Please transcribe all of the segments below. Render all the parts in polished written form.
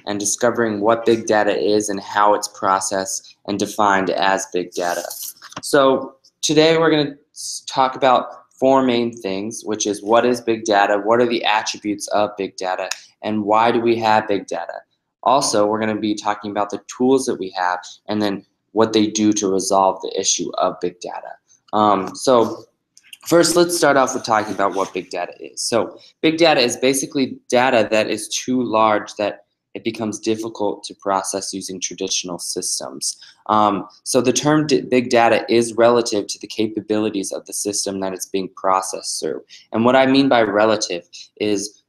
and discovering what big data is and how it's processed and defined as big data. So today we're going to talk about four main things, which is what is big data, what are the attributes of big data, and why do we have big data. Also, we're going to be talking about the tools that we have and then what they do to resolve the issue of big data. So first, let's start off with talking about what big data is. So big data is basically data that is too large that it becomes difficult to process using traditional systems. So the term big data is relative to the capabilities of the system that it's being processed through. And what I mean by relative is,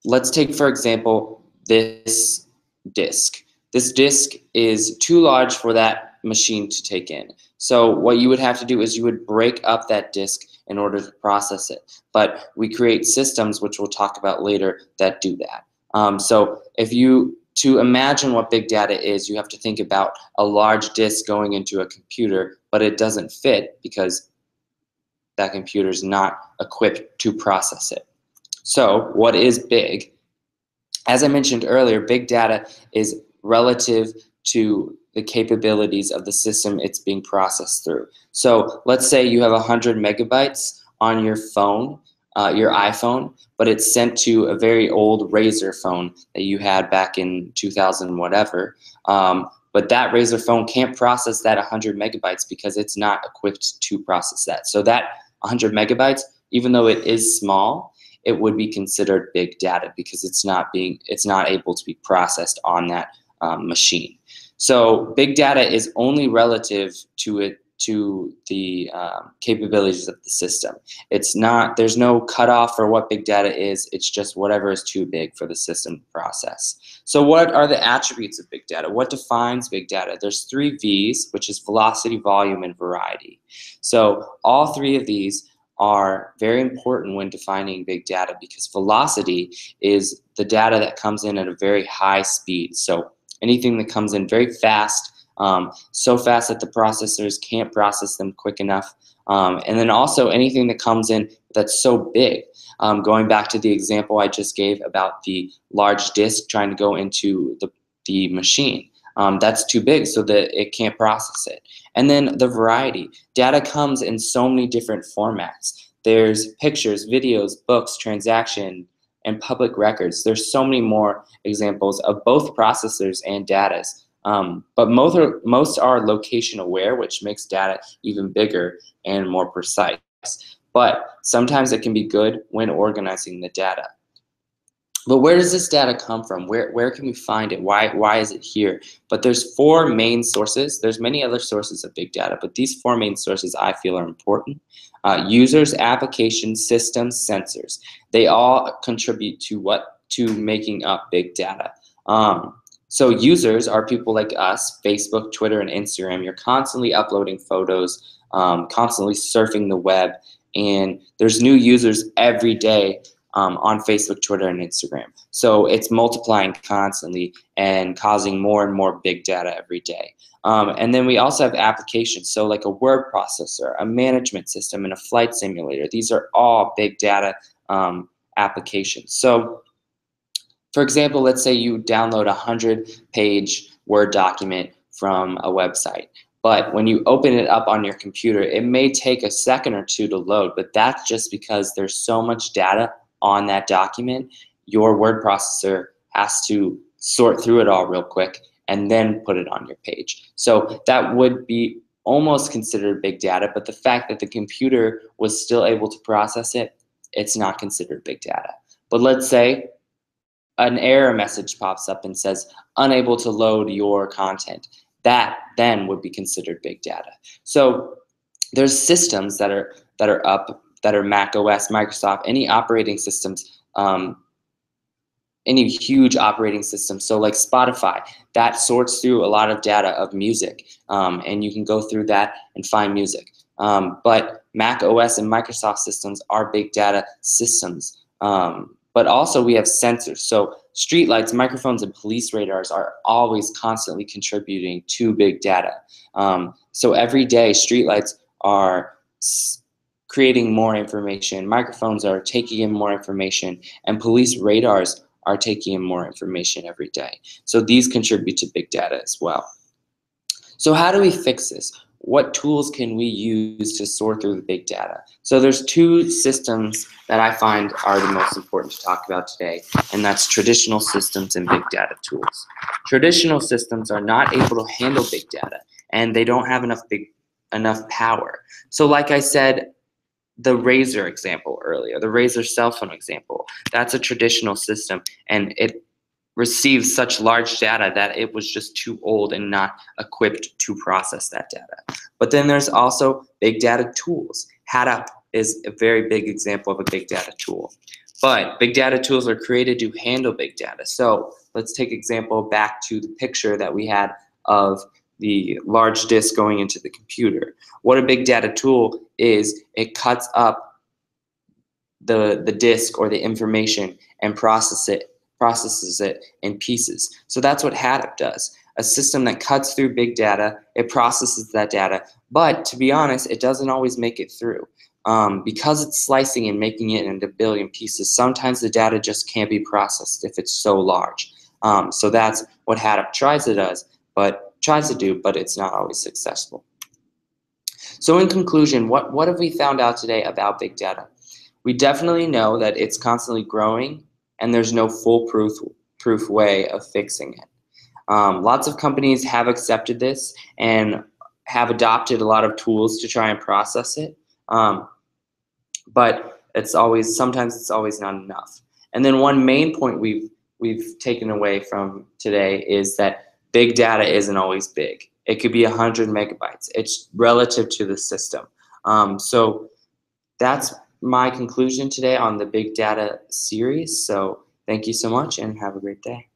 let's take, for example, this disk. This disk is too large for that machine to take in. So what you would have to do is you would break up that disk in order to process it. But we create systems, which we'll talk about later, that do that. So to imagine what big data is, you have to think about a large disk going into a computer, but it doesn't fit because that computer is not equipped to process it. So what is big? As I mentioned earlier, big data is relative to the capabilities of the system it's being processed through. So let's say you have 100 megabytes on your phone, your iPhone, but it's sent to a very old Razor phone that you had back in 2000 whatever. But that Razor phone can't process that 100 megabytes because it's not equipped to process that. So that 100 megabytes, even though it is small, it would be considered big data because it's not able to be processed on that machine. So big data is only relative to the capabilities of the system. There's no cutoff for what big data is. It's just whatever is too big for the system to process. So what are the attributes of big data? What defines big data? There's 3 V's, which is velocity, volume, and variety. So all 3 of these are very important when defining big data because velocity is the data that comes in at a very high speed. So anything that comes in very fast, so fast that the processors can't process them quick enough. And then also anything that comes in that's so big. Going back to the example I just gave about the large disk trying to go into the machine. That's too big so that it can't process it. And then the variety. Data comes in so many different formats. There's pictures, videos, books, transaction, and public records. There's so many more examples of both processors and data. But most are location aware, which makes data even bigger and more precise. But sometimes it can be good when organizing the data. But where does this data come from? Where can we find it? Why is it here? But there's 4 main sources. There's many other sources of big data, but these 4 main sources I feel are important. Users, applications, systems, sensors. They all contribute to making up big data. So users are people like us, Facebook, Twitter, and Instagram. You're constantly uploading photos, constantly surfing the web, and there's new users every day on Facebook, Twitter, and Instagram. So it's multiplying constantly and causing more and more big data every day. And then we also have applications, so like a word processor, a management system, and a flight simulator. These are all big data applications. So for example, let's say you download a 100-page Word document from a website. But when you open it up on your computer, it may take a second or 2 to load, but that's just because there's so much data on that document. Your word processor has to sort through it all real quick and then put it on your page. So that would be almost considered big data, but the fact that the computer was still able to process it, it's not considered big data. But let's say an error message pops up and says unable to load your content. That then would be considered big data. So there's systems that are up, that are Mac OS, Microsoft, any operating systems, any huge operating system. So like Spotify, that sorts through a lot of data of music, and you can go through that and find music. But Mac OS and Microsoft systems are big data systems. But also we have sensors. So streetlights, microphones, and police radars are always constantly contributing to big data. So every day streetlights are creating more information, microphones are taking in more information, and police radars are taking in more information every day. So these contribute to big data as well. So how do we fix this? What tools can we use to sort through the big data? So there's two systems that I find are the most important to talk about today, and that's traditional systems and big data tools. Traditional systems are not able to handle big data, and they don't have enough power. So like I said, the Razor example earlier, the Razor cell phone example, that's a traditional system, and it receives such large data that it was just too old and not equipped to process that data. But then there's also big data tools. HADOP is a very big example of a big data tool. But big data tools are created to handle big data. So let's take example back to the picture that we had of the large disk going into the computer. What a big data tool is, it cuts up the disk or the information and processes it in pieces. So that's what HADOP does. A system that cuts through big data, it processes that data, but to be honest, it doesn't always make it through. Because it's slicing and making it into a billion pieces, sometimes the data just can't be processed if it's so large. So that's what HADOP tries to do, but it's not always successful. So in conclusion, what have we found out today about big data? We definitely know that it's constantly growing, and there's no foolproof way of fixing it. Lots of companies have accepted this and have adopted a lot of tools to try and process it, but sometimes it's always not enough. And then one main point we've taken away from today is that big data isn't always big. It could be 100 megabytes. It's relative to the system. So that's my conclusion today on the big data series. So thank you so much and have a great day.